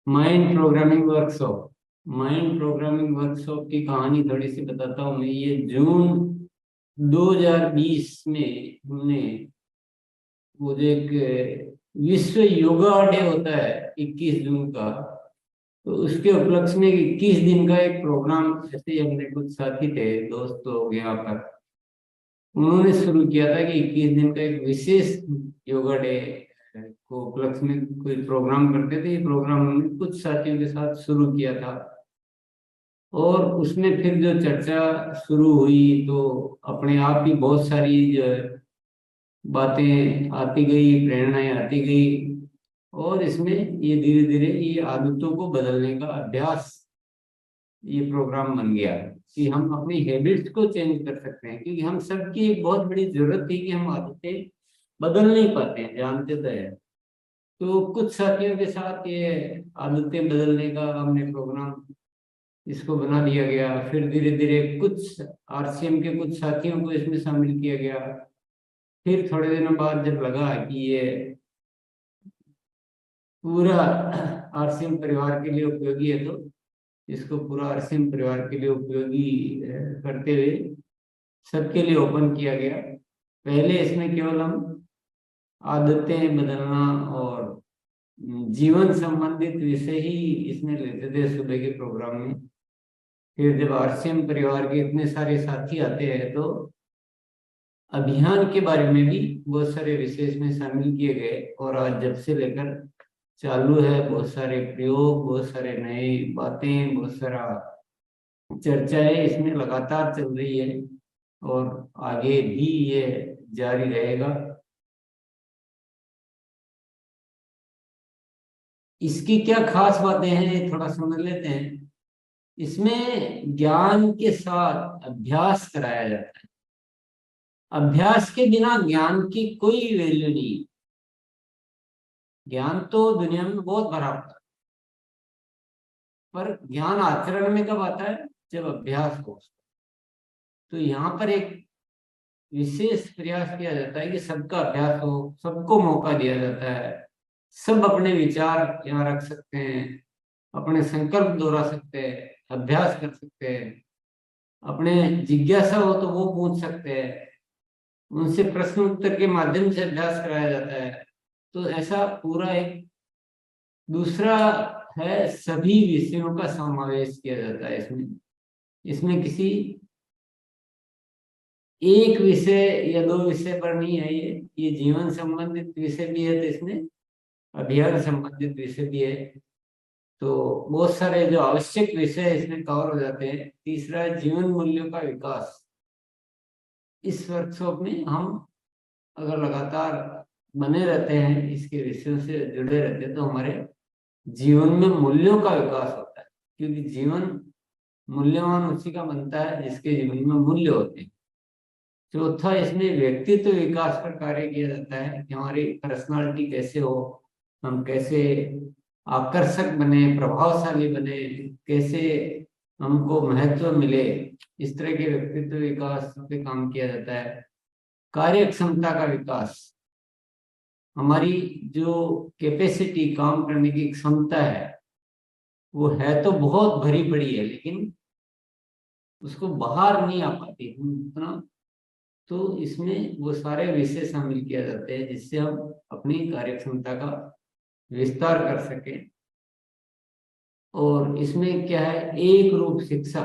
Mind programming workshop. Mind programming workshop की कहानी थोड़ी सी बताता हूँ मैं। ये जून 2020 में हमने, वो जो एक विश्व योगा डे होता है 21 जून का, तो उसके उपलक्ष्य में 21 दिन का एक प्रोग्राम, ऐसे ही हमने कुछ साथी थे, दोस्त लोग यहाँ पर, उन्होंने शुरू किया था कि 21 दिन का एक विशेष योगा डे को उपलक्ष्य में कोई प्रोग्राम करते थे। ये प्रोग्राम हमने कुछ साथियों के साथ शुरू किया था, और उसमें फिर जो चर्चा शुरू हुई तो अपने आप ही बहुत सारी जो है बातें आती गई, प्रेरणाएं आती गई, और इसमें ये धीरे धीरे ये आदतों को बदलने का अभ्यास, ये प्रोग्राम बन गया कि हम अपनी हैबिट्स को चेंज कर सकते हैं। क्योंकि हम सबकी एक बहुत बड़ी जरूरत थी कि हम आदतें बदल नहीं पाते हैं, जानते तो है। तो कुछ साथियों के साथ ये आदतें बदलने का हमने प्रोग्राम इसको बना दिया गया। फिर धीरे धीरे कुछ आरसीएम के कुछ साथियों को इसमें शामिल किया गया। फिर थोड़े दिनों बाद जब लगा कि ये पूरा आरसीएम परिवार के लिए उपयोगी है, तो इसको पूरा आरसीएम परिवार के लिए उपयोगी करते हुए सबके लिए ओपन किया गया। पहले इसमें केवल हम आदतें बदलना और जीवन संबंधित विषय ही इसमें लेते थे सुबह के प्रोग्राम में। फिर जब आरसीएम परिवार के इतने सारे साथी आते हैं, तो अभियान के बारे में भी बहुत सारे विषय इसमें शामिल किए गए, और आज जब से लेकर चालू है, बहुत सारे प्रयोग, बहुत सारे नए बातें, बहुत सारा चर्चाएं इसमें लगातार चल रही है, और आगे भी ये जारी रहेगा। इसकी क्या खास बातें हैं, ये थोड़ा समझ लेते हैं। इसमें ज्ञान के साथ अभ्यास कराया जाता है। अभ्यास के बिना ज्ञान की कोई वैल्यू नहीं। ज्ञान तो दुनिया में बहुत भरा पड़ा है, पर ज्ञान आचरण में कब आता है? जब अभ्यास हो। तो यहाँ पर एक विशेष प्रयास किया जाता है कि सबका अभ्यास हो, सबको मौका दिया जाता है। सब अपने विचार यहाँ रख सकते हैं, अपने संकल्प दोहरा सकते हैं, अभ्यास कर सकते हैं, अपने जिज्ञासा हो तो वो पूछ सकते हैं, उनसे प्रश्न उत्तर के माध्यम से अभ्यास कराया जाता है। तो ऐसा पूरा एक दूसरा है, सभी विषयों का समावेश किया जाता है इसमें। इसमें किसी एक विषय या दो विषय पर नहीं है ये जीवन संबंधित विषय भी है, तो इसमें अभियान संबंधित विषय भी है। तो बहुत सारे जो आवश्यक विषय इसमें कवर हो जाते हैं। तीसरा है जीवन मूल्यों का विकास। इस वर्कशॉप में हम अगर लगातार बने रहते हैं, इसके विषयों से जुड़े रहते हैं, तो हमारे जीवन में मूल्यों का विकास होता है। क्योंकि जीवन मूल्यवान उसी का बनता है जिसके जीवन में मूल्य होते हैं। चौथा, इसमें व्यक्तित्व विकास पर कार्य किया जाता है कि हमारी पर्सनालिटी कैसे हो, हम कैसे आकर्षक बने, प्रभावशाली बने, कैसे हमको महत्व मिले। इस तरह के व्यक्तित्व विकास पे काम किया जाता है। कार्य क्षमता का विकास, हमारी जो कैपेसिटी, काम करने की क्षमता है, वो है तो बहुत भरी पड़ी है, लेकिन उसको बाहर नहीं आ पाती हम उतना। तो इसमें वो सारे विषय शामिल किया जाते हैं जिससे हम अपनी कार्यक्षमता का विस्तार कर सकें। और इसमें क्या है, एक रूप शिक्षा।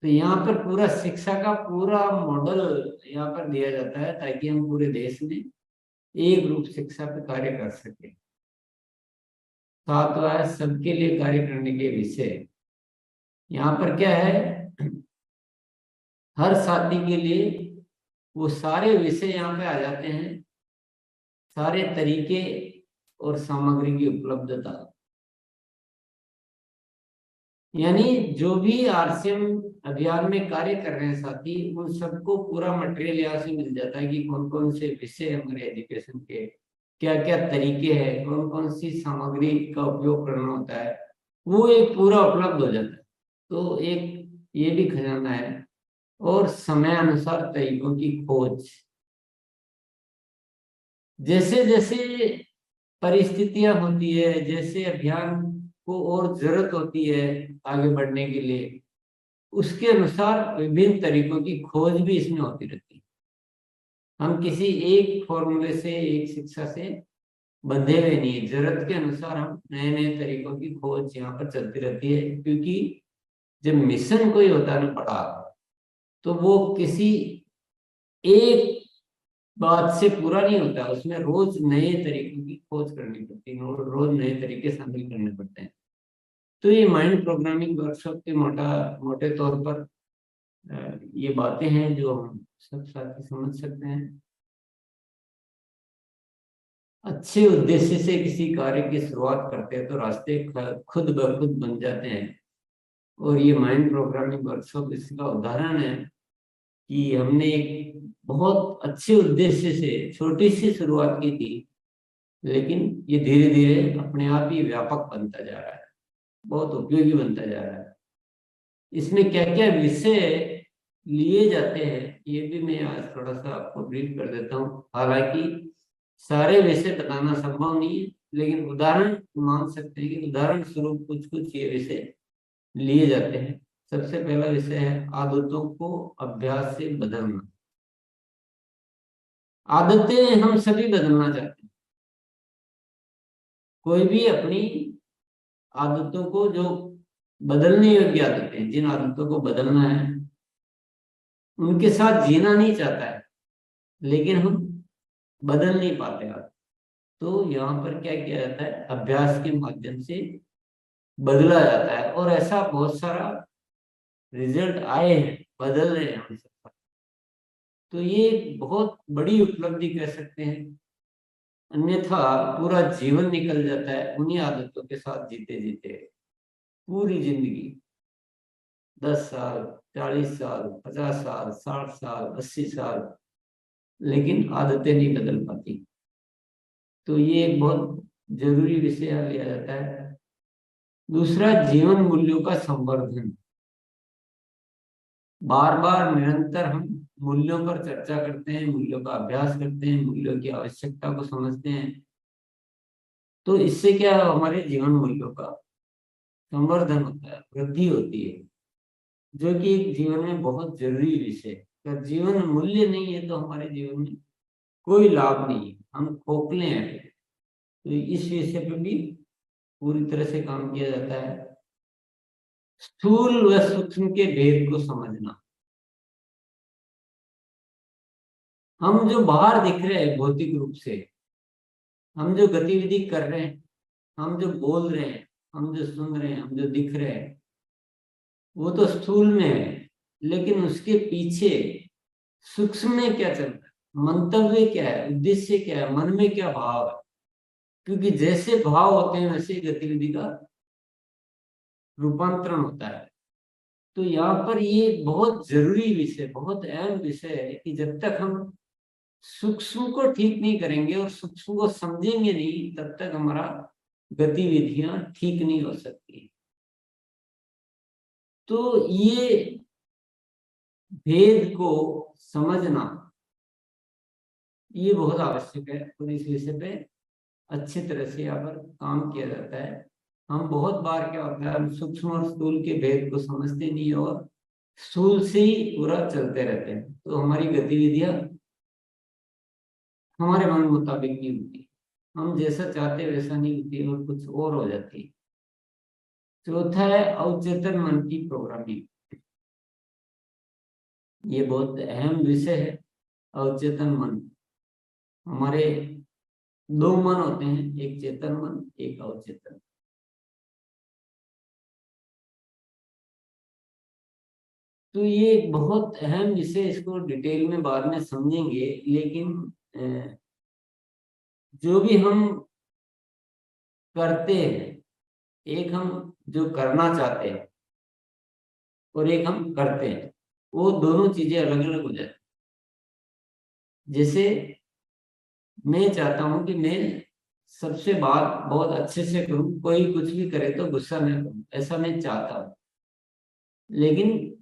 तो यहाँ पर पूरा शिक्षा का पूरा मॉडल यहाँ पर दिया जाता है, ताकि हम पूरे देश में एक रूप शिक्षा पे कार्य कर सके। सातवां है सबके लिए कार्य करने के विषय। यहाँ पर क्या है, हर साथी के लिए वो सारे विषय यहाँ पे आ जाते हैं, सारे तरीके और सामग्री की उपलब्धता। यानी जो भी आरसीएम अभियान में कार्य कर रहे हैं साथी, उन सबको पूरा मटेरियल यहाँ से मिल जाता है कि कौन कौन से विषय हमारे एजुकेशन के, क्या क्या तरीके हैं, कौन कौन सी सामग्री का उपयोग करना होता है, वो एक पूरा उपलब्ध हो जाता है। तो एक ये भी खजाना है। और समय अनुसार तरीकों की खोज। जैसे जैसे परिस्थितियां होती है, जैसे अभियान को और जरूरत होती है आगे बढ़ने के लिए, उसके अनुसार विभिन्न तरीकों की खोज भी इसमें होती रहती है। हम किसी एक फॉर्मूले से, एक शिक्षा से बंधे हुए नहीं है। जरूरत के अनुसार हम नए नए तरीकों की खोज यहाँ पर चलती रहती है, क्योंकि जब मिशन कोई होता है ना बड़ा, तो वो किसी एक बात से पूरा नहीं होता, उसमें रोज नए तरीकों की खोज करनी पड़ती है और रोज नए तरीके शामिल करने पड़ते हैं। तो ये माइंड प्रोग्रामिंग वर्कशॉप के मोटे तौर पर ये बातें हैं जो हम सब साथी समझ सकते हैं। अच्छे उद्देश्य से किसी कार्य की शुरुआत करते हैं तो रास्ते खुद ब खुद बन जाते हैं। और ये माइंड प्रोग्रामिंग वर्कशॉप इसका उदाहरण है कि हमने एक बहुत अच्छे उद्देश्य से छोटी सी शुरुआत की थी, लेकिन ये धीरे धीरे अपने आप ही व्यापक बनता जा रहा है, बहुत उपयोगी बनता जा रहा है। इसमें क्या क्या विषय लिए जाते हैं ये भी मैं आज थोड़ा सा आपको ब्रीफ कर देता हूँ। हालांकि सारे विषय बताना संभव नहीं है, लेकिन उदाहरण मान सकते हैं कि उदाहरण स्वरूप कुछ कुछ ये विषय लिए जाते हैं। सबसे पहला विषय है आदतों को अभ्यास से बदलना। आदतें हम सभी बदलना चाहते हैं। कोई भी अपनी आदतों को, जो बदलने योग्य आदतें, जिन आदतों को बदलना है, उनके साथ जीना नहीं चाहता है, लेकिन हम बदल नहीं पाते आदत। तो यहाँ पर क्या किया जाता है, अभ्यास के माध्यम से बदला जाता है, और ऐसा बहुत सारा रिजल्ट आए हैं, बदल रहे हैं हम सब। तो ये एक बहुत बड़ी उपलब्धि कह सकते हैं। अन्यथा पूरा जीवन निकल जाता है उन्हीं आदतों के साथ जीते जीते, पूरी जिंदगी, 10 साल, 40 साल, 50 साल, 60 साल, 80 साल, लेकिन आदतें नहीं बदल पाती। तो ये एक बहुत जरूरी विषय लिया जाता है। दूसरा, जीवन मूल्यों का संवर्धन। बार बार निरंतर हम मूल्यों पर चर्चा करते हैं, मूल्यों का अभ्यास करते हैं, मूल्यों की आवश्यकता को समझते हैं। तो इससे क्या है, हमारे जीवन मूल्यों का संवर्धन होता है, वृद्धि होती है, जो कि एक जीवन में बहुत जरूरी विषय है। अगर जीवन मूल्य नहीं है तो हमारे जीवन में कोई लाभ नहीं है, हम खोखले हैं। तो इस विषय पे भी पूरी तरह से काम किया जाता है। स्थूल व सूक्ष्म के भेद को समझना। हम जो बाहर दिख रहे हैं भौतिक रूप से, हम जो गतिविधि कर रहे हैं, हम जो बोल रहे हैं, हम जो सुन रहे हैं, हम जो दिख रहे हैं, वो तो स्थूल में है, लेकिन उसके पीछे सूक्ष्म में क्या चल रहा है, मंतव्य क्या है, उद्देश्य क्या है, मन में क्या भाव है। क्योंकि जैसे भाव होते हैं वैसे ही गतिविधि का रूपांतरण होता है। तो यहाँ पर ये बहुत जरूरी विषय, बहुत अहम विषय है कि जब तक हम सूक्ष्म को ठीक नहीं करेंगे और सूक्ष्म को समझेंगे नहीं, तब तक हमारा गतिविधियां ठीक नहीं हो सकती। तो ये भेद को समझना ये बहुत आवश्यक है, और इस विषय पे अच्छी तरह से यहाँ पर काम किया जाता है। हम बहुत बार क्या होता है, हम सूक्ष्म और स्थूल के भेद को समझते नहीं और स्थूल से ही पूरा चलते रहते हैं, तो हमारी गतिविधियां हमारे मन मुताबिक नहीं होती, हम जैसा चाहते वैसा नहीं होती और कुछ और हो जाती है। चौथा है अवचेतन मन की प्रोग्रामिंग। ये बहुत अहम विषय है। अवचेतन मन, हमारे दो मन होते हैं, एक चेतन मन, एक अवचेतन। तो ये एक बहुत अहम विषय, इसको डिटेल में बाद में समझेंगे, लेकिन जो भी हम करते हैं, एक हम जो करना चाहते हैं और एक हम करते हैं, वो दोनों चीजें अलग अलग हो जाती। जैसे मैं चाहता हूं कि मैं सबसे बात बहुत अच्छे से करूं, कोई कुछ भी करे तो गुस्सा न करूं, ऐसा मैं चाहता हूं। लेकिन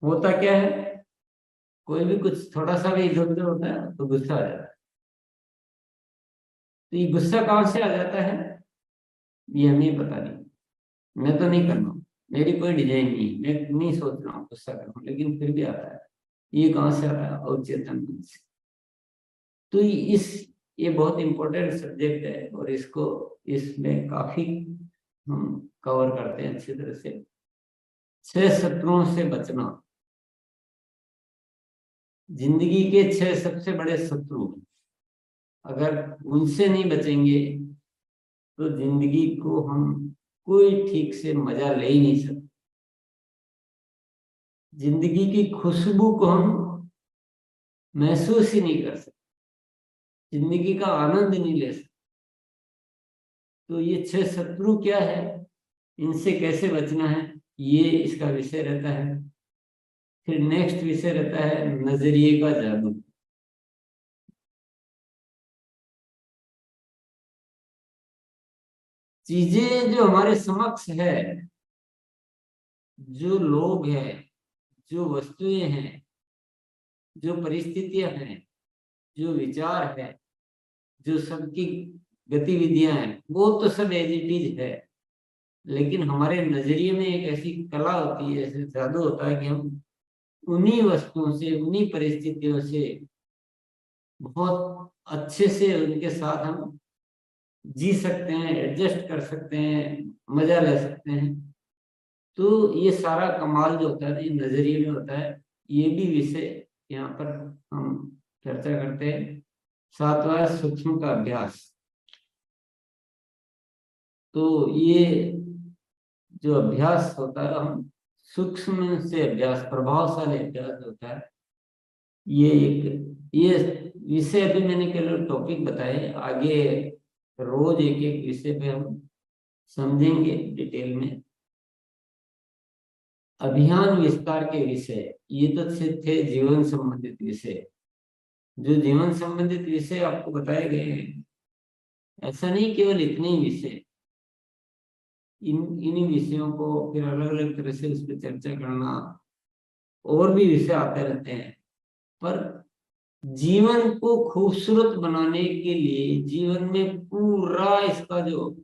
होता क्या है, कोई भी कुछ थोड़ा सा भी इधर उधर होता है तो गुस्सा आ जाता है। तो ये गुस्सा कहाँ से आ जाता है ये हमें पता नहीं। मैं तो नहीं करना, मेरी कोई डिजाइन नहीं, मैं नहीं सोच रहा हूँ गुस्सा करूँ, लेकिन फिर भी आता है। ये कहाँ से आता है? अवचेतन मन से। तो ये बहुत इंपॉर्टेंट सब्जेक्ट है और इसको इसमें काफी हम कवर करते हैं अच्छी तरह से। 6 शत्रुओं से बचना। जिंदगी के 6 सबसे बड़े शत्रु, अगर उनसे नहीं बचेंगे तो जिंदगी को हम कोई ठीक से मजा ले ही नहीं सकते। जिंदगी की खुशबू को हम महसूस ही नहीं कर सकते, जिंदगी का आनंद नहीं ले सकते। तो ये 6 शत्रु क्या है, इनसे कैसे बचना है, ये इसका विषय रहता है। फिर नेक्स्ट विषय रहता है नजरिए का जादू। चीजें जो हमारे समक्ष है, जो लोग हैं, जो वस्तुएं हैं, जो परिस्थितियां हैं, जो विचार है, जो सबकी गतिविधियां हैं, वो तो सब एज इट इज है। लेकिन हमारे नजरिए में एक ऐसी कला होती है, ऐसे जादू होता है कि हम उन्हीं वस्तुओं से, उन्हीं परिस्थितियों से बहुत अच्छे से उनके साथ हम जी सकते हैं, एडजस्ट कर सकते हैं, मजा ले सकते हैं। तो ये सारा कमाल जो होता है ये नजरिए में होता है। ये भी विषय यहाँ पर हम चर्चा करते हैं। 7वां सूक्ष्म का अभ्यास। तो ये जो अभ्यास होता है, हम सूक्ष्म से अभ्यास, प्रभावशाली अभ्यास होता है। ये विषय अभी मैंने केवल टॉपिक बताए, आगे रोज एक एक विषय पे हम समझेंगे डिटेल में। अभियान विस्तार के विषय, ये तो थे जीवन संबंधित विषय। जो जीवन संबंधित विषय आपको बताए गए हैं, ऐसा नहीं केवल इतने ही विषय, इन्हीं विषयों को फिर अलग अलग तरह से उस पर चर्चा करना, और भी विषय आते रहते हैं। पर जीवन को खूबसूरत बनाने के लिए, जीवन में पूरा इसका जो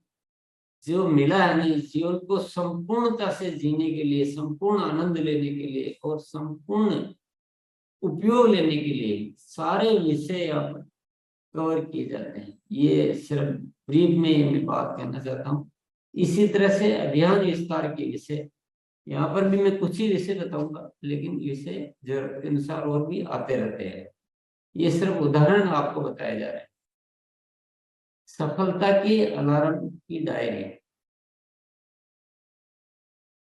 जो मिला है ना, इस जीवन को संपूर्णता से जीने के लिए, संपूर्ण आनंद लेने के लिए और संपूर्ण उपयोग लेने के लिए सारे विषय यहाँ पर कवर किए जाते हैं। ये सिर्फ ब्रीफ में मैं बात कहना चाहता हूँ। इसी तरह से अभियान विस्तार के विषय, यहाँ पर भी मैं कुछ ही विषय बताऊंगा, लेकिन विषय जरूरत के अनुसार और भी आते रहते हैं। ये सिर्फ उदाहरण आपको बताया जा रहा है। सफलता की अलार्म की डायरी।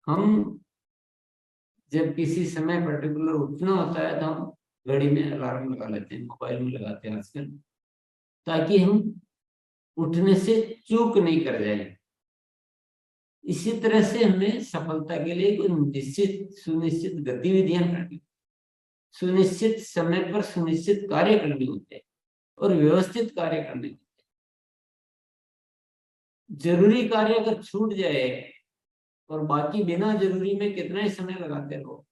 हम जब किसी समय पर्टिकुलर उठना होता है तो हम घड़ी में अलार्म लगा लेते हैं, मोबाइल में लगाते हैं आजकल, ताकि हम उठने से चूक नहीं कर जाए। इसी तरह से हमें सफलता के लिए कोई निश्चित सुनिश्चित गतिविधियां करनी, सुनिश्चित समय पर सुनिश्चित कार्य करने होते हैं और व्यवस्थित कार्य करने होते हैं। जरूरी कार्य अगर छूट जाए और बाकी बिना जरूरी में कितना ही समय लगाते रहो,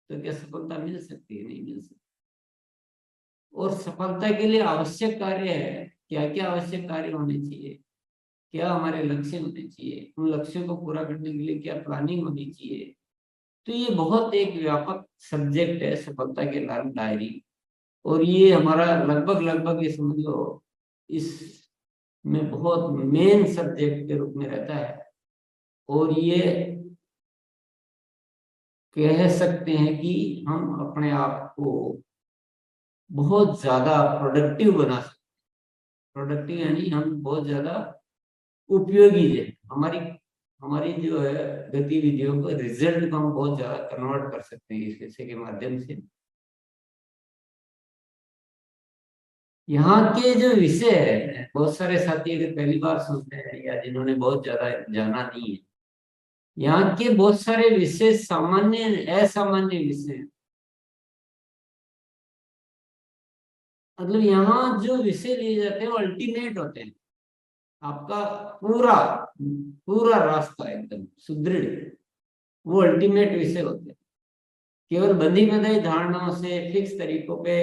तो क्या सफलता मिल सकती है? नहीं मिल सकती। और सफलता के लिए आवश्यक कार्य है, क्या क्या आवश्यक कार्य होने चाहिए, क्या हमारे लक्ष्य होने चाहिए, उन लक्ष्यों को पूरा करने के लिए क्या प्लानिंग होनी चाहिए। तो ये बहुत एक व्यापक सब्जेक्ट है सफलता के लाभ डायरी। और ये हमारा लगभग लगभग ये समझ लो इस में बहुत मेन सब्जेक्ट के रूप में रहता है। और ये कह सकते हैं कि हम अपने आप को बहुत ज्यादा प्रोडक्टिव बना सकते। प्रोडक्टिव यानी हम बहुत ज्यादा उपयोगी है, हमारी हमारी जो है गतिविधियों को, रिजल्ट को हम बहुत ज्यादा कन्वर्ट कर सकते हैं इस विषय के माध्यम से। यहाँ के जो विषय है, बहुत सारे साथी अगर पहली बार सुनते हैं या जिन्होंने बहुत ज्यादा जाना नहीं है, यहाँ के बहुत सारे विषय सामान्य असामान्य विषय हैं। मतलब यहाँ जो विषय लिए जाते हैं वो अल्टीमेट होते हैं। आपका पूरा पूरा रास्ता एकदम सुदृढ़, वो अल्टीमेट विषय होते हैं। केवल बंधी बंधाई धारणाओं से, फिक्स तरीकों पे,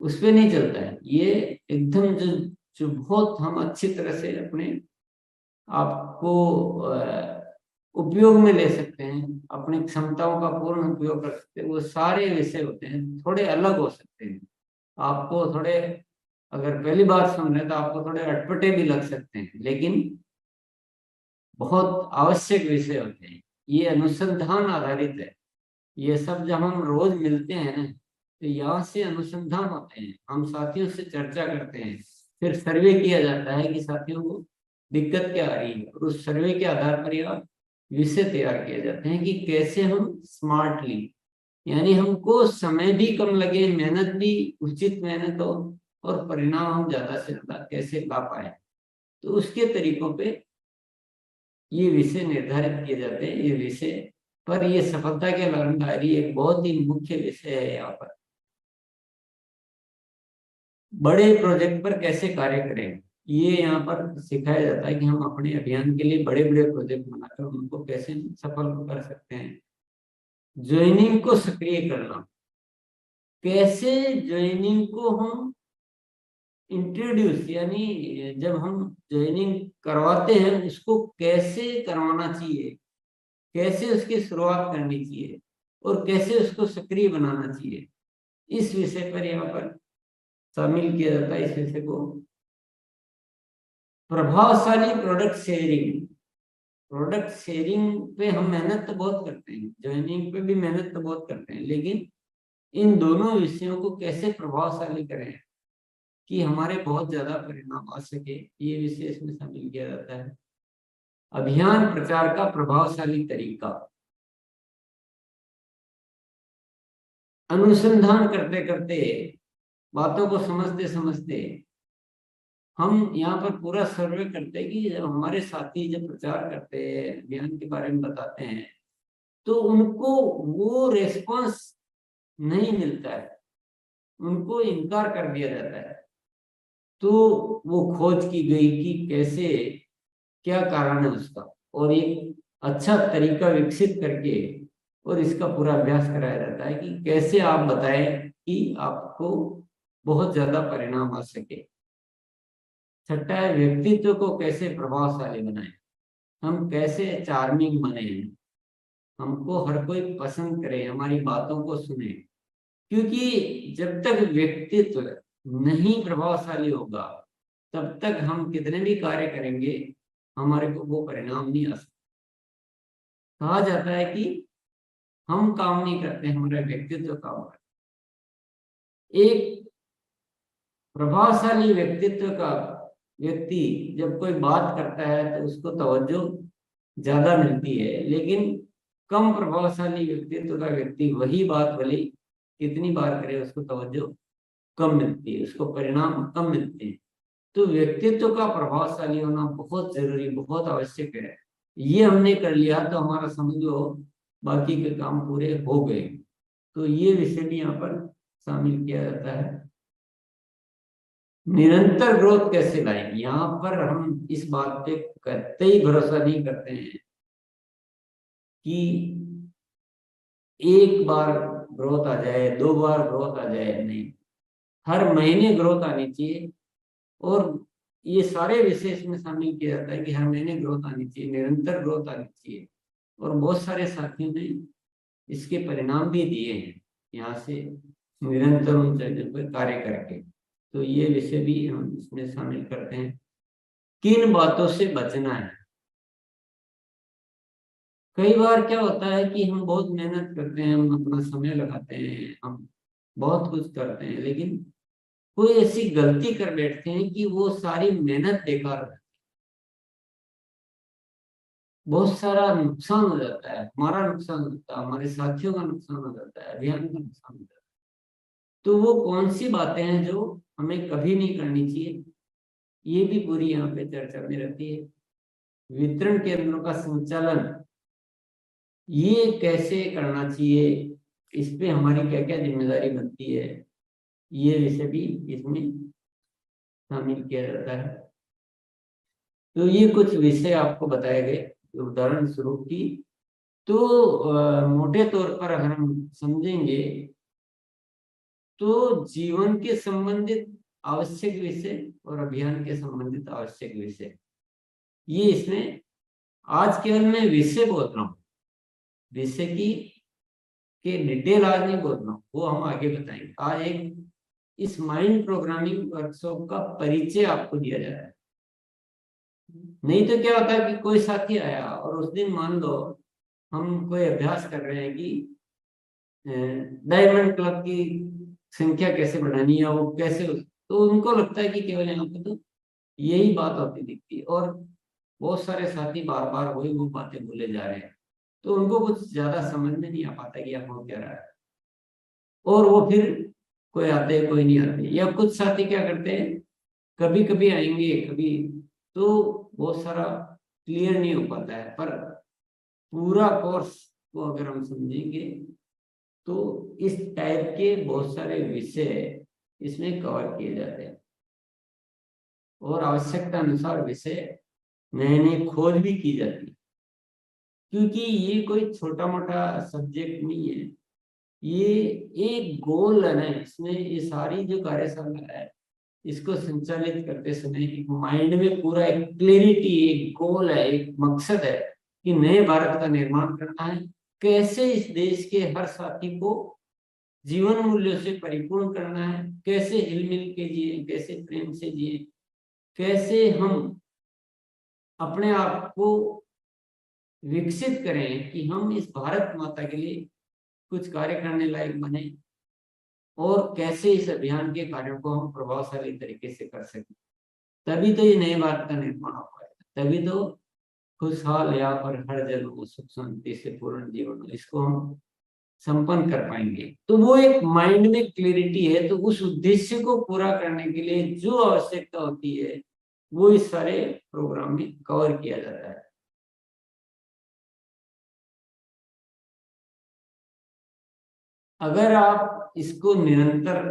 उस पे नहीं चलता है ये। एकदम जो जो बहुत हम अच्छी तरह से अपने आपको उपयोग में ले सकते हैं, अपनी क्षमताओं का पूर्ण उपयोग कर सकते हैं, वो सारे विषय होते हैं, थोड़े अलग हो सकते हैं। आपको थोड़े, अगर पहली बार सुन रहे हैं तो आपको थोड़े अटपटे भी लग सकते हैं, लेकिन बहुत आवश्यक विषय होते हैं। ये अनुसंधान आधारित है। ये सब जब हम रोज मिलते हैं ना, तो यहाँ से अनुसंधान होते हैं, हम साथियों से चर्चा करते हैं, फिर सर्वे किया जाता है कि साथियों को दिक्कत क्या आ रही है, और उस सर्वे के आधार पर यह विषय तैयार किए जाते हैं कि कैसे हम स्मार्टली, यानी हमको समय भी कम लगे, मेहनत भी उचित मेहनत हो, और परिणाम हम ज्यादा से ज्यादा कैसे ला पाए, तो उसके तरीकों पे ये विषय निर्धारित किए जाते हैं। ये विषय पर, ये सफलता के लाभकारी एक बहुत ही मुख्य विषय है। यहाँ पर बड़े प्रोजेक्ट पर कैसे कार्य करें, ये यहाँ पर सिखाया जाता है कि हम अपने अभियान के लिए बड़े बड़े प्रोजेक्ट बनाकर उनको कैसे सफल कर सकते हैं। ज्वाइनिंग को सक्रिय करना, कैसे ज्वाइनिंग को हम इंट्रोड्यूस, यानी जब हम ज्वाइनिंग करवाते हैं उसको कैसे करवाना चाहिए, कैसे उसकी शुरुआत करनी चाहिए, और कैसे उसको सक्रिय बनाना चाहिए, इस विषय पर यहाँ पर शामिल किया जाता है। इस विषय को प्रभावशाली प्रोडक्ट शेयरिंग, प्रोडक्ट शेयरिंग पे हम मेहनत तो बहुत करते हैं, ज्वाइनिंग पे भी मेहनत तो बहुत करते हैं, लेकिन इन दोनों विषयों को कैसे प्रभावशाली करें कि हमारे बहुत ज्यादा परिणाम आ सके, ये विषय इसमें शामिल किया जाता है। अभियान प्रचार का प्रभावशाली तरीका, अनुसंधान करते करते, बातों को समझते समझते हम यहाँ पर पूरा सर्वे करते हैं कि जब हमारे साथी जब प्रचार करते हैं, अभियान के बारे में बताते हैं, तो उनको वो रेस्पॉन्स नहीं मिलता है, उनको इनकार कर दिया जाता है। तो वो खोज की गई कि कैसे, क्या कारण है उसका, और एक अच्छा तरीका विकसित करके और इसका पूरा अभ्यास कराया जाता है कि कैसे आप बताएं कि आपको बहुत ज्यादा परिणाम आ सके। छठा है, व्यक्तित्व को कैसे प्रभावशाली बनाएं, हम कैसे चार्मिंग बने, हमको हर कोई पसंद करे, हमारी बातों को सुने, क्योंकि जब तक व्यक्तित्व नहीं प्रभावशाली होगा, तब तक हम कितने भी कार्य करेंगे, हमारे को वो परिणाम नहीं आ सकता। कहा जाता है कि हम काम नहीं करते, हमारा व्यक्तित्व काम करता है। एक प्रभावशाली व्यक्तित्व का व्यक्ति जब कोई बात करता है तो उसको तवज्जो ज्यादा मिलती है, लेकिन कम प्रभावशाली व्यक्तित्व का व्यक्ति वही बात भले कितनी बार करे, उसको तवज्जो कम मिलती है, उसको परिणाम कम मिलते हैं। तो व्यक्तित्व का प्रभावशाली होना बहुत जरूरी, बहुत आवश्यक है। ये हमने कर लिया तो हमारा समझो बाकी के काम पूरे हो गए। तो ये विषय भी यहाँ पर शामिल किया जाता है। निरंतर ग्रोथ कैसे लाएं, यहाँ पर हम इस बात पे कतई भरोसा नहीं करते हैं कि एक बार ग्रोथ आ जाए, दो बार ग्रोथ आ जाए, नहीं, हर महीने ग्रोथ आनी चाहिए। और ये सारे विषय इसमें शामिल किया जाता है कि हर महीने ग्रोथ आनी चाहिए, निरंतर ग्रोथ आनी चाहिए। और बहुत सारे साथियों ने इसके परिणाम भी दिए हैं यहाँ से, निरंतर उन चीजों पर कार्य करके। तो ये विषय भी हम इसमें शामिल करते हैं। किन बातों से बचना है, कई बार क्या होता है कि हम बहुत मेहनत करते हैं, हम अपना समय लगाते हैं, हम बहुत कुछ करते हैं, लेकिन कोई ऐसी गलती कर बैठते हैं कि वो सारी मेहनत बेकार हो, बहुत सारा नुकसान हो जाता है, हमारा नुकसान होता है, हमारे साथियों का नुकसान हो जाता है, अभियान का नुकसान हो जाता है। तो वो कौन सी बातें हैं जो हमें कभी नहीं करनी चाहिए, ये भी पूरी यहाँ पे चर्चा में रहती है। वितरण केंद्रों का संचालन, ये कैसे करना चाहिए, इस पे हमारी क्या क्या जिम्मेदारी बनती है, ये विषय भी इसमें शामिल किया जाता है। तो ये कुछ विषय आपको बताए गए उदाहरण स्वरूप की। तो मोटे तौर पर अगर हम समझेंगे तो जीवन के संबंधित आवश्यक विषय और अभियान के संबंधित आवश्यक विषय, ये इसमें आज केवल मैं विषय बोल रहा हूँ, विषय की के डिटेल आज नहीं बोल रहा हूँ, वो हम आगे बताएंगे। आज एक इस माइंड प्रोग्रामिंग वर्कशॉप का परिचय आपको दिया जा रहा है। नहीं तो क्या होता है कि कोई साथी आया और उस दिन मान लो हम कोई अभ्यास कर रहे हैं कि डायमंड क्लब की संख्या कैसे बढ़ानी है, वो कैसे, तो उनको लगता है कि केवल यहाँ पे तो यही बात होती दिखती है और बहुत सारे साथी बार बार वही वो बातें बोले जा रहे हैं, तो उनको कुछ ज्यादा समझ में नहीं आ पाता कि आप हो क्या रहा है, और वो फिर कोई आते हैं कोई नहीं आते, या कुछ साथी क्या करते हैं कभी कभी आएंगे कभी, तो बहुत सारा क्लियर नहीं हो पाता है। पर पूरा कोर्स को अगर हम समझेंगे तो इस टाइप के बहुत सारे विषय इसमें कवर किए जाते हैं और आवश्यकता अनुसार विषय नए नए खोज भी की जाती है, क्योंकि ये कोई छोटा मोटा सब्जेक्ट नहीं है, ये एक गोल है ना, इसमें ये सारी जो कार्यशाला है इसको संचालित करते समय एक माइंड में पूरा एक क्लैरिटी, एक गोल है, एक मकसद है कि नए भारत का निर्माण करना है, कैसे इस देश के हर साथी को जीवन मूल्यों से परिपूर्ण करना है, कैसे हिलमिल के जिए, कैसे प्रेम से जिए, कैसे हम अपने आप को विकसित करें कि हम इस भारत माता के लिए कुछ कार्य करने लायक बने, और कैसे इस अभियान के कार्यों को हम प्रभावशाली तरीके से कर सकें। तभी तो ये नए भारत का निर्माण हो पाएगा, तभी तो खुशहाल यहाँ पर हर जन हो, सुख शांति से पूर्ण जीवन हो, इसको हम संपन्न कर पाएंगे। तो वो एक माइंड में क्लियरिटी है, तो उस उद्देश्य को पूरा करने के लिए जो आवश्यकता होती है वो इस सारे प्रोग्राम में कवर किया जाता है। अगर आप इसको निरंतर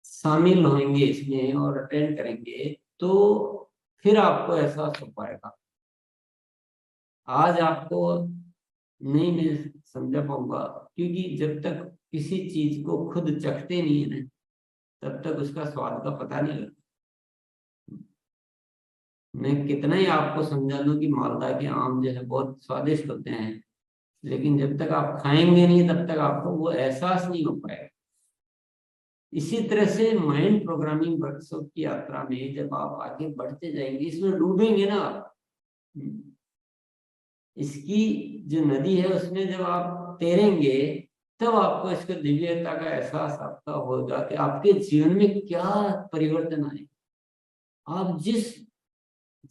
शामिल होंगे इसमें और अटेंड करेंगे तो फिर आपको एहसास हो पाएगा। आज आपको नहीं मैं समझा पाऊंगा, क्योंकि जब तक किसी चीज को खुद चखते नहीं है ना, तब तक उसका स्वाद का पता नहीं लगता। मैं कितना ही आपको समझा दूं कि मालदा के आम जो है बहुत स्वादिष्ट होते हैं, लेकिन जब तक आप खाएंगे नहीं तब तक आपको वो एहसास नहीं हो पाएगा। इसी तरह से माइंड प्रोग्रामिंग वर्कशॉप की यात्रा में जब आप आगे बढ़ते जाएंगे, इसमें डूबेंगे ना आप, इसकी जो नदी है उसमें जब आप तैरेंगे तब आपको इसके दिव्यता का एहसास आपका होगा कि आपके जीवन में क्या परिवर्तन आए। आप जिस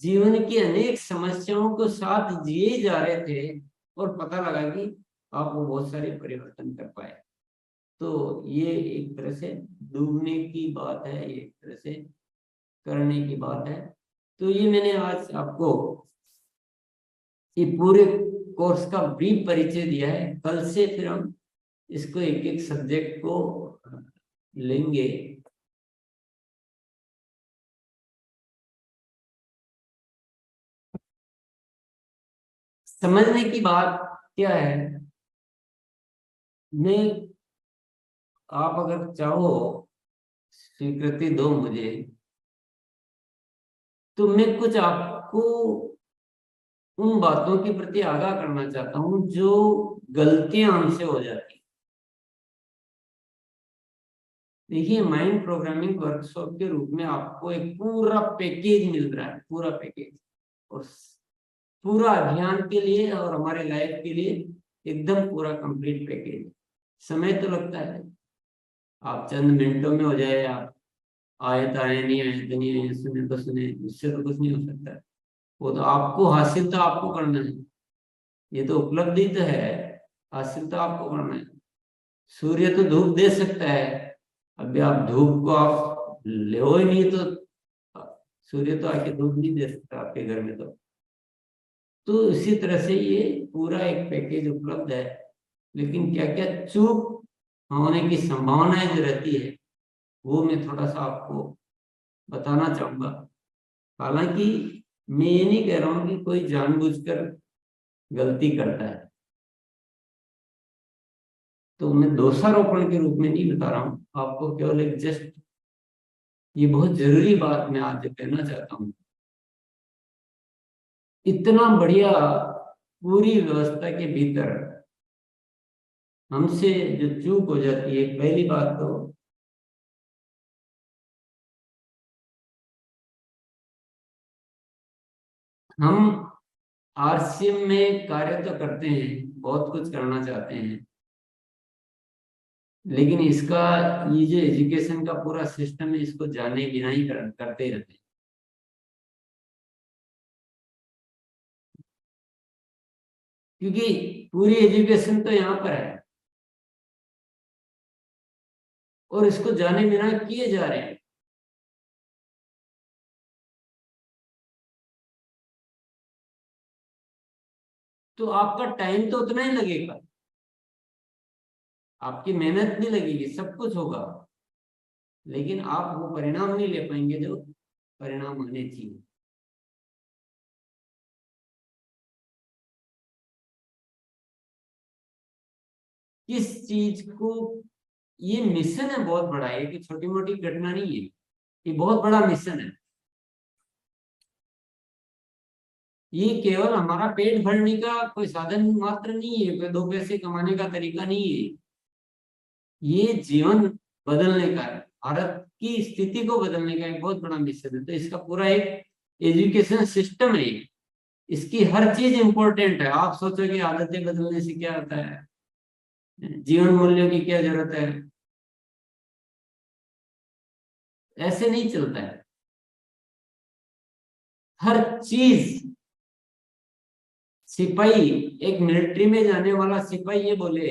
जीवन की अनेक समस्याओं को साथ जिए जा रहे थे और पता लगा कि आप वो बहुत सारे परिवर्तन कर पाए, तो ये एक तरह से डूबने की बात है, ये एक तरह से करने की बात है। तो ये मैंने आज आपको ये पूरे कोर्स का ब्रीफ परिचय दिया है। कल से फिर हम इसको एक एक सब्जेक्ट को लेंगे। समझने की बात क्या है, मैं आप अगर चाहो स्वीकृति दो मुझे, तो मैं कुछ आपको उन बातों के प्रति आगाह करना चाहता हूं जो गलतियां हमसे हो जाती। देखिए, माइंड प्रोग्रामिंग वर्कशॉप के रूप में आपको एक पूरा पैकेज मिल रहा है, पूरा पैकेज, और पूरा अभियान के लिए और हमारे लाइफ के लिए एकदम पूरा कंप्लीट पैकेज। समय तो लगता है, आप चंद मिनटों में हो जाए, आप आए तो आए, नहीं आए तो नहीं आए, सुने तो सुने, इससे तो कुछ नहीं हो सकता। वो तो आपको हासिल तो आपको करना है, ये तो उपलब्धि तो है, हासिल तो आपको करना है। सूर्य तो धूप दे सकता है, अभी आप धूप को आप ले ही नहीं तो सूर्य तो आके धूप नहीं दे सकता आपके घर में। तो इसी तरह से ये पूरा एक पैकेज उपलब्ध है, लेकिन क्या क्या चूक होने की संभावनाएं जो रहती है वो मैं थोड़ा सा आपको बताना चाहूंगा। हालांकि मैं ये नहीं कह रहा हूं कि कोई जानबूझकर गलती करता है, तो मैं दोषारोपण के रूप में नहीं बता रहा हूं आपको, केवल एक जस्ट ये बहुत जरूरी बात मैं आज कहना चाहता हूँ। इतना बढ़िया पूरी व्यवस्था के भीतर हमसे जो चूक हो जाती है, पहली बात तो हम आरसीएम में कार्य तो करते हैं, बहुत कुछ करना चाहते हैं, लेकिन इसका ये जो एजुकेशन का पूरा सिस्टम है, इसको जाने बिना ही करते रहते हैं। क्योंकि पूरी एजुकेशन तो यहाँ पर है और इसको जाने बिना किए जा रहे हैं। तो आपका टाइम तो उतना ही लगेगा, आपकी मेहनत नहीं लगेगी, सब कुछ होगा, लेकिन आप वो परिणाम नहीं ले पाएंगे जो परिणाम आने चाहिए। किस चीज को, ये मिशन है बहुत बड़ा, है कि छोटी मोटी घटना नहीं है, ये बहुत बड़ा मिशन है। ये केवल हमारा पेट भरने का कोई साधन मात्र नहीं है, कोई दो पैसे कमाने का तरीका नहीं है। ये जीवन बदलने का है, भारत की स्थिति को बदलने का एक बहुत बड़ा मिशन है। तो इसका पूरा एक एजुकेशन सिस्टम है। इसकी हर चीज इंपॉर्टेंट है। आप सोचो कि आदतें बदलने से क्या होता है, जीवन मूल्यों की क्या जरूरत है, ऐसे नहीं चलता है। हर चीज, सिपाही, एक मिलिट्री में जाने वाला सिपाही ये बोले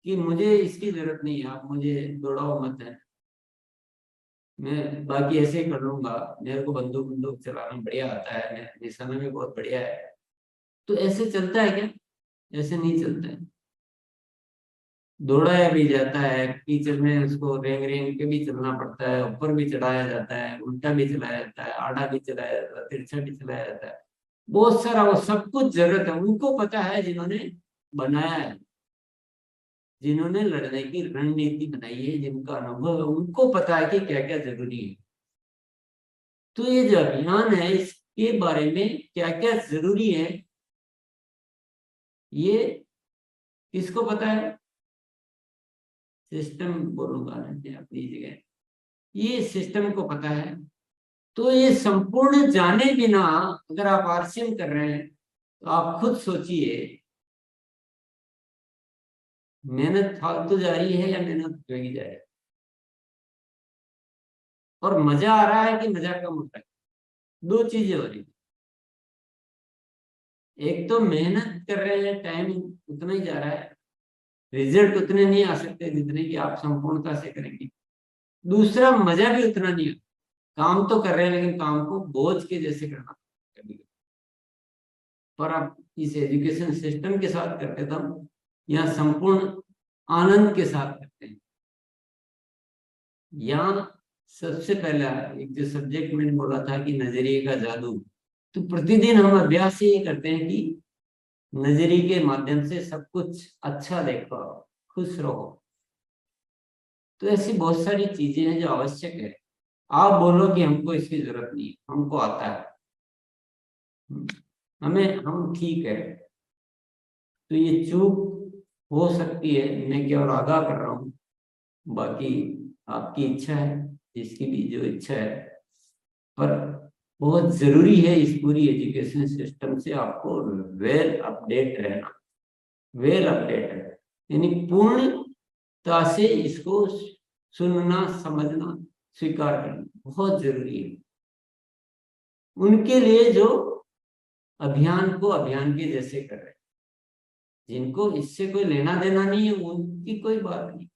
कि मुझे इसकी जरूरत नहीं है, आप मुझे दौड़ाओ मत है, मैं बाकी ऐसे ही कर लूंगा, मेरे को बंदूक बंदूक चलाना बढ़िया आता है, मैं निशाना भी बहुत बढ़िया है। तो ऐसे चलता है क्या? ऐसे नहीं चलता है। दौड़ाया भी जाता है, कीचड़ में उसको रेंग रेंग के भी चलना पड़ता है, ऊपर भी चढ़ाया जाता है, उल्टा भी चलाया जाता है, आड़ा भी चलाया जाता है, तिरछा भी चलाया जाता है। बहुत सारा, वो सब कुछ जरूरत है, उनको पता है जिन्होंने बनाया है, जिन्होंने लड़ने की रणनीति बनाई है, जिनका अनुभव है, उनको पता है कि क्या क्या जरूरी है। तो ये जो अभियान है, इसके बारे में क्या क्या जरूरी है, ये किसको पता है? सिस्टम बोलूंगा ना मैं अपनी जगह, ये सिस्टम को पता है। तो ये संपूर्ण जाने बिना अगर आप आरसीएम कर रहे हैं, तो आप खुद सोचिए, मेहनत फालतू जा रही है या मेहनत लगी जा रही है, और मजा आ रहा है कि मजा कम होता है। दो चीजें हो रही हैं। एक तो मेहनत कर रहे हैं, टाइम उतना ही जा रहा है, रिजल्ट उतने नहीं आ सकते जितने कि आप संपूर्णता से करेंगे। दूसरा, मजा भी उतना नहीं आता। काम तो कर रहे हैं, लेकिन काम को बोझ के जैसे करना कभी। पर आप इस एजुकेशन सिस्टम के साथ करते तो हम यहाँ संपूर्ण आनंद के साथ करते हैं। यहाँ सबसे पहला एक जो सब्जेक्ट मैंने बोला था कि नजरिए का जादू, तो प्रतिदिन हम अभ्यास ये करते हैं कि नजरिए के माध्यम से सब कुछ अच्छा देखो, खुश रहो। तो ऐसी बहुत सारी चीजें हैं जो आवश्यक है। आप बोलो कि हमको इसकी जरूरत नहीं है, हमको आता है, हमें, हम ठीक है। तो ये चूक हो सकती है, मैं केवल आगाह कर रहा हूँ, बाकी आपकी इच्छा है, जिसकी भी जो इच्छा है। पर बहुत जरूरी है इस पूरी एजुकेशन सिस्टम से आपको वेल अपडेट रहना, वेल अपडेट है, यानी पूर्णता से इसको सुनना, समझना, स्वीकार करना बहुत जरूरी है उनके लिए जो अभियान को अभियान के जैसे कर रहे हैं। जिनको इससे कोई लेना देना नहीं है, उनकी कोई बात नहीं,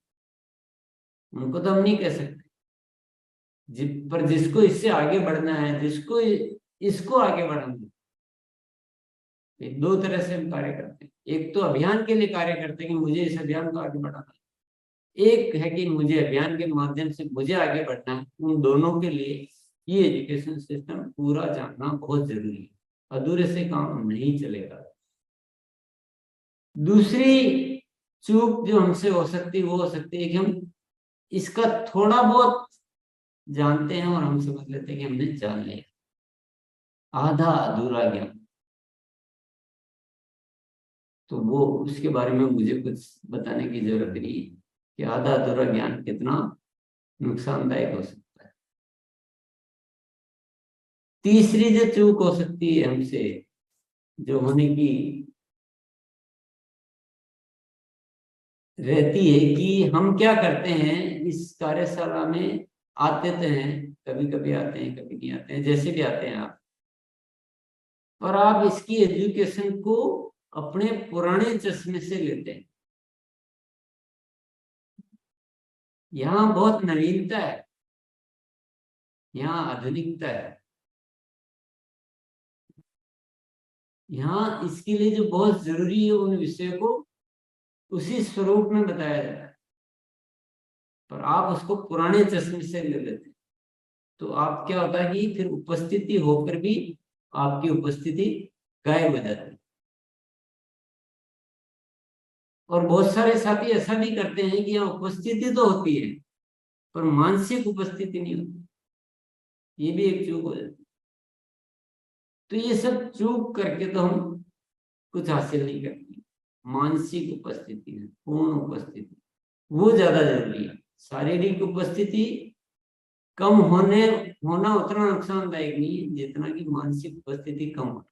उनको तो हम नहीं कह सकते। पर जिसको इससे आगे बढ़ना है, जिसको इसको आगे बढ़ाना है, ये दो तरह से हम कार्य करते हैं। एक तो अभियान के लिए कार्य करते हैं कि मुझे इस अभियान को आगे बढ़ाना है, एक है कि मुझे अभियान के माध्यम से मुझे आगे बढ़ना है। उन दोनों के लिए ये एजुकेशन सिस्टम पूरा जानना बहुत जरूरी है, अधूरे से काम नहीं चलेगा। दूसरी चूक जो हमसे हो सकती है वो हो सकती है कि हम इसका थोड़ा बहुत जानते हैं और हम समझ लेते हैं कि हमने जान लिया, आधा अधूरा ज्ञान। तो वो उसके बारे में मुझे कुछ बताने की जरूरत नहीं है कि आधा अधूरा ज्ञान कितना नुकसानदायक हो सकता है। तीसरी जो चूक हो सकती है हमसे, जो होने की रहती है, कि हम क्या करते हैं इस कार्यशाला में, आते तो हैं, कभी कभी आते हैं, कभी नहीं आते हैं, जैसे भी आते हैं आप, और आप इसकी एजुकेशन को अपने पुराने चश्मे से लेते हैं। यहाँ बहुत नवीनता है, यहाँ आधुनिकता है, यहाँ इसके लिए जो बहुत जरूरी है उन विषयों को उसी स्वरूप में बताया जाता है, पर आप उसको पुराने चश्मे से ले लेते हैं। तो आप क्या होता है कि फिर उपस्थिति होकर भी आपकी उपस्थिति गायब हो जाती है। और बहुत सारे साथी ऐसा भी करते हैं कि यहाँ उपस्थिति तो होती है पर मानसिक उपस्थिति नहीं होती, ये भी एक चूक हो जाती है। तो ये सब चूक करके तो हम कुछ हासिल नहीं करते। मानसिक उपस्थिति है, पूर्ण उपस्थिति, वो ज्यादा जरूरी है। शारीरिक उपस्थिति कम होना उतना नुकसानदायक नहीं है जितना कि मानसिक उपस्थिति कम हो।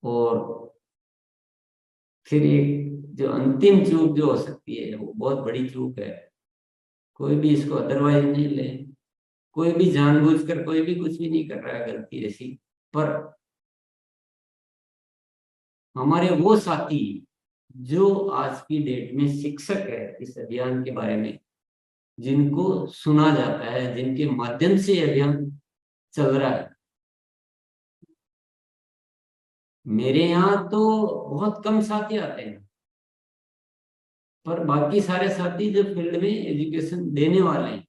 और फिर एक जो अंतिम चूक जो हो सकती है वो बहुत बड़ी चूक है, कोई भी इसको अदरवाइज नहीं ले, कोई भी जानबूझकर कोई भी कुछ भी नहीं कर रहा है गलती ऐसी, पर हमारे वो साथी जो आज की डेट में शिक्षक है इस अभियान के बारे में, जिनको सुना जाता है, जिनके माध्यम से ये अभियान चल रहा है, मेरे यहाँ तो बहुत कम साथी आते हैं, पर बाकी सारे साथी जो फील्ड में एजुकेशन देने वाले हैं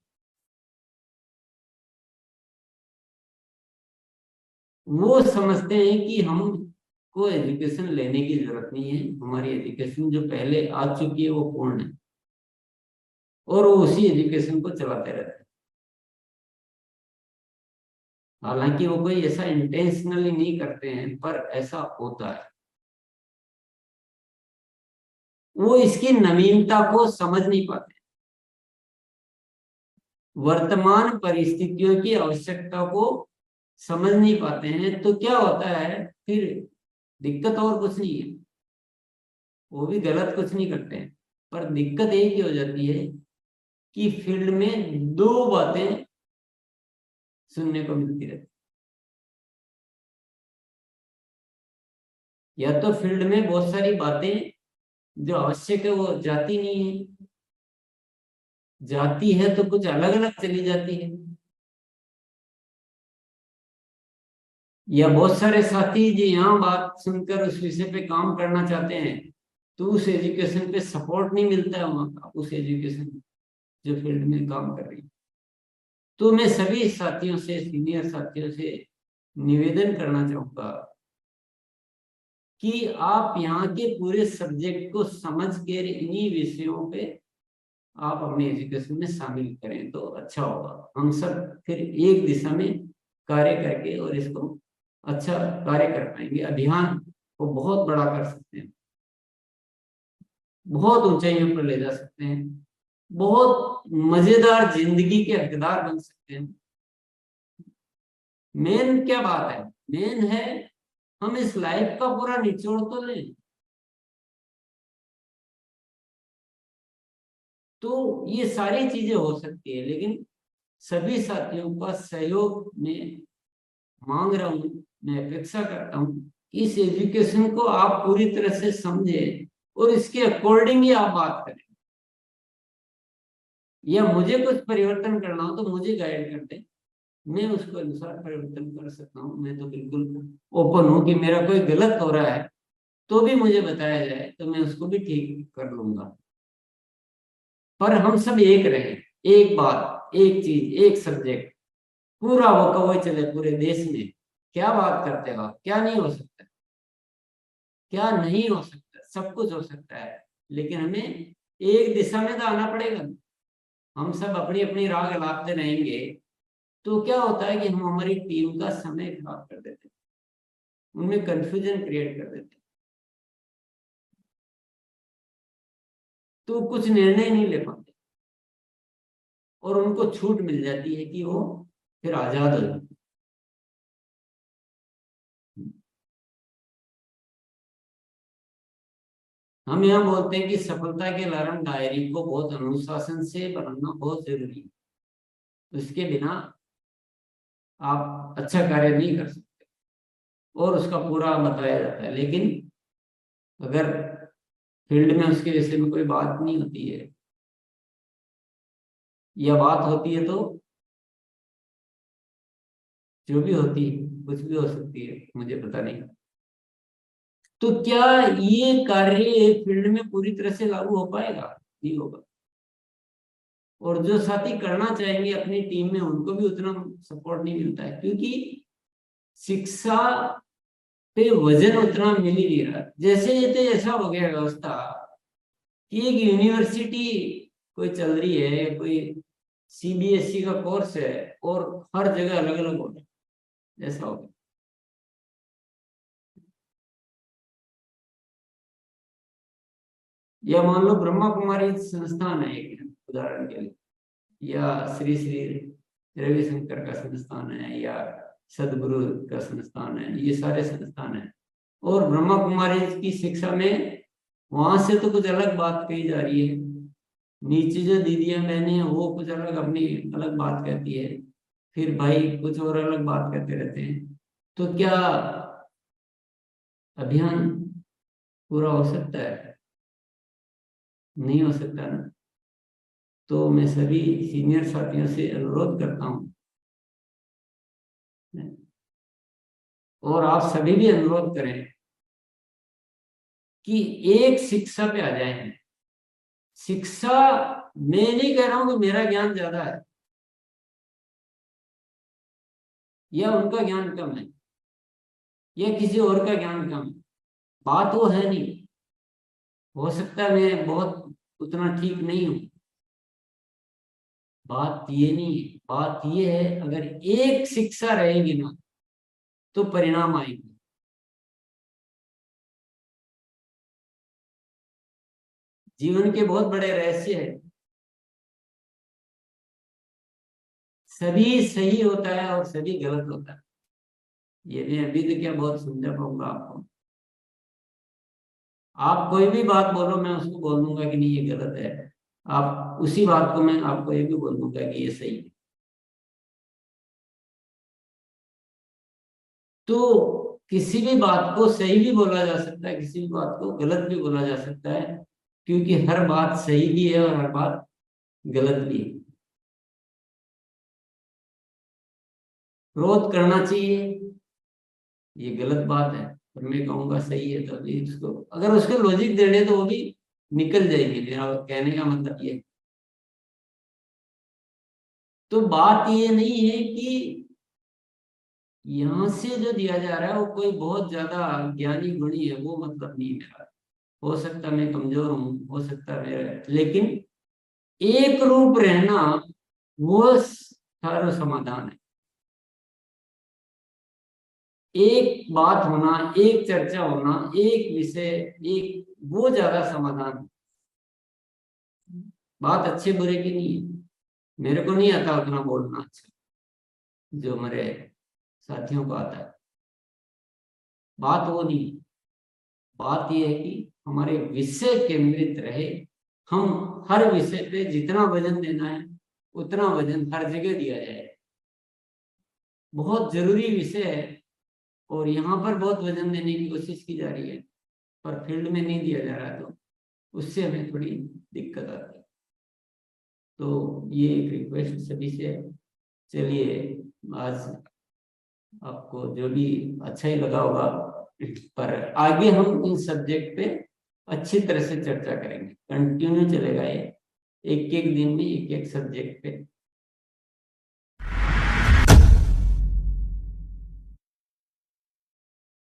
वो समझते हैं कि हमको एजुकेशन लेने की जरूरत नहीं है, हमारी एजुकेशन जो पहले आ चुकी है वो पूर्ण है, और वो उसी एजुकेशन को चलाते रहते हैं। हालांकि वो कोई ऐसा इंटेंशनली नहीं करते हैं पर ऐसा होता है। वो इसकी नवीनता को समझ नहीं पाते, वर्तमान परिस्थितियों की आवश्यकता को समझ नहीं पाते हैं। तो क्या होता है फिर, दिक्कत और कुछ नहीं है, वो भी गलत कुछ नहीं करते हैं, पर दिक्कत एक ही हो जाती है कि फील्ड में दो बातें सुनने को मिलती रहती, या तो फील्ड में बहुत सारी बातें जो आवश्यक है वो जाती नहीं है, जाती है तो कुछ अलग अलग चली जाती है, या बहुत सारे साथी जो यहाँ बात सुनकर उस विषय पे काम करना चाहते हैं तो उस एजुकेशन पे सपोर्ट नहीं मिलता है वहां का, उस एजुकेशन जो फील्ड में काम कर रही है। तो मैं सभी साथियों से, सीनियर साथियों से निवेदन करना चाहूंगा कि आप यहाँ के पूरे सब्जेक्ट को समझ कर इन्हीं विषयों पे आप अपने एजुकेशन में शामिल करें तो अच्छा होगा। हम सब फिर एक दिशा में कार्य करके और इसको अच्छा कार्य कर पाएंगे, अभियान को बहुत बड़ा कर सकते हैं, बहुत ऊंचाइयों पर ले जा सकते हैं, बहुत मजेदार जिंदगी के हकदार बन सकते हैं। मेन क्या बात है, मेन है हम इस लाइफ का पूरा निचोड़ तो लें। तो ये सारी चीजें हो सकती है, लेकिन सभी साथियों का सहयोग में मांग रहा हूं, मैं अपेक्षा करता हूं कि इस एजुकेशन को आप पूरी तरह से समझें और इसके अकॉर्डिंग ही आप बात करें, या मुझे कुछ परिवर्तन करना हो तो मुझे गाइड कर दें, मैं उसके अनुसार परिवर्तन कर सकता हूँ। मैं तो बिल्कुल ओपन हूँ कि मेरा कोई गलत हो रहा है तो भी मुझे बताया जाए तो मैं उसको भी ठीक कर लूंगा, पर हम सब एक रहे, एक बात, एक चीज, एक सब्जेक्ट, पूरा वो कवच चले पूरे देश में। क्या बात करते हो आप, क्या नहीं हो सकता, क्या नहीं हो सकता, सब कुछ हो सकता है, लेकिन हमें एक दिशा में तो आना पड़ेगा। हम सब अपनी अपनी राग अलापते रहेंगे तो क्या होता है कि हम हमारी टीम का समय खराब कर देते हैं, उनमें कंफ्यूजन क्रिएट कर देते हैं, तो कुछ निर्णय नहीं ले पाते और उनको छूट मिल जाती है कि वो फिर आजाद हो जाते। हम यहाँ बोलते हैं कि सफलता के अलार्म डायरी को बहुत अनुशासन से बनाना बहुत जरूरी है, उसके बिना आप अच्छा कार्य नहीं कर सकते और उसका पूरा बताया जाता है। लेकिन अगर फील्ड में उसके विषय में कोई बात नहीं होती है या बात होती है तो जो भी होती है कुछ भी हो सकती है, मुझे पता नहीं। तो क्या ये कार्य फील्ड में पूरी तरह से लागू हो पाएगा? नहीं होगा। और जो साथी करना चाहेंगे अपनी टीम में उनको भी उतना सपोर्ट नहीं मिलता है, क्योंकि शिक्षा पे वजन उतना मिल ही नहीं रहा। जैसे ये तो ऐसा हो गया व्यवस्था कि एक यूनिवर्सिटी कोई चल रही है या कोई सीबीएसई का कोर्स है और हर जगह अलग अलग हो रहा है, ऐसा हो गया। या मान लो ब्रह्मा कुमारी संस्थान है एक उदाहरण के लिए, या श्री श्री रविशंकर का संस्थान है, या सदगुरु का संस्थान है, ये सारे संस्थान है। और ब्रह्मा कुमारी की शिक्षा में वहां से तो कुछ अलग बात कही जा रही है, नीचे जो दीदियां बहनें हैं वो कुछ अलग अपनी अलग बात कहती है, फिर भाई कुछ और अलग बात कहते रहते हैं। तो क्या अभियान पूरा हो सकता है? नहीं हो सकता ना। तो मैं सभी सीनियर साथियों से अनुरोध करता हूँ और आप सभी भी अनुरोध करें कि एक शिक्षा पे आ जाए। शिक्षा, मैं नहीं कह रहा हूं कि मेरा ज्ञान ज्यादा है या उनका ज्ञान कम है या किसी और का ज्ञान कम है, बात वो है नहीं। हो सकता है मैं बहुत उतना ठीक नहीं हूं, बात ये नहीं है। बात ये है अगर एक शिक्षा रहेगी ना तो परिणाम आएंगे। जीवन के बहुत बड़े रहस्य है, सभी सही होता है और सभी गलत होता है। ये मैं अभी तो क्या बहुत समझा पाऊंगा आपको। आप कोई भी बात बोलो मैं उसको बोल दूंगा कि नहीं ये गलत है, आप उसी बात को मैं आपको ये भी बोल दूंगा कि ये सही है। तो किसी भी बात को सही भी बोला जा सकता है, किसी भी बात को गलत भी बोला जा सकता है, क्योंकि हर बात सही भी है और हर बात गलत भी है। क्रोध करना चाहिए ये गलत बात है, और मैं कहूंगा सही है, तो अभी उसको अगर उसके लॉजिक देने तो वो भी निकल जाएगी। मेरा कहने का मतलब ये, तो बात ये नहीं है कि यहाँ से जो दिया जा रहा है वो कोई बहुत ज्यादा ज्ञानी गुणी है, वो मतलब नहीं मेरा। हो सकता मैं कमजोर हूँ, हो सकता मेरा, लेकिन एक रूप रहना वो सारा समाधान है। एक बात होना, एक चर्चा होना, एक विषय, एक वो ज्यादा समाधान है। बात अच्छे बुरे की नहीं है। मेरे को नहीं आता उतना बोलना अच्छा जो मेरे साथियों को आता है। बात वो नहीं है। बात यह है कि हमारे विषय केंद्रित रहे, हम हर विषय पे जितना वजन देना है उतना वजन हर जगह दिया जाए। बहुत जरूरी विषय है और यहाँ पर बहुत वजन देने की कोशिश की जा रही है, पर फील्ड में नहीं दिया जा रहा, तो उससे हमें थोड़ी दिक्कत आती है। तो ये एक रिक्वेस्ट सभी से है। चलिए, आज आपको जो भी अच्छा ही लगा होगा, पर आगे हम इन सब्जेक्ट पे अच्छी तरह से चर्चा करेंगे। कंटिन्यू चलेगा ये, एक एक दिन में एक एक सब्जेक्ट पे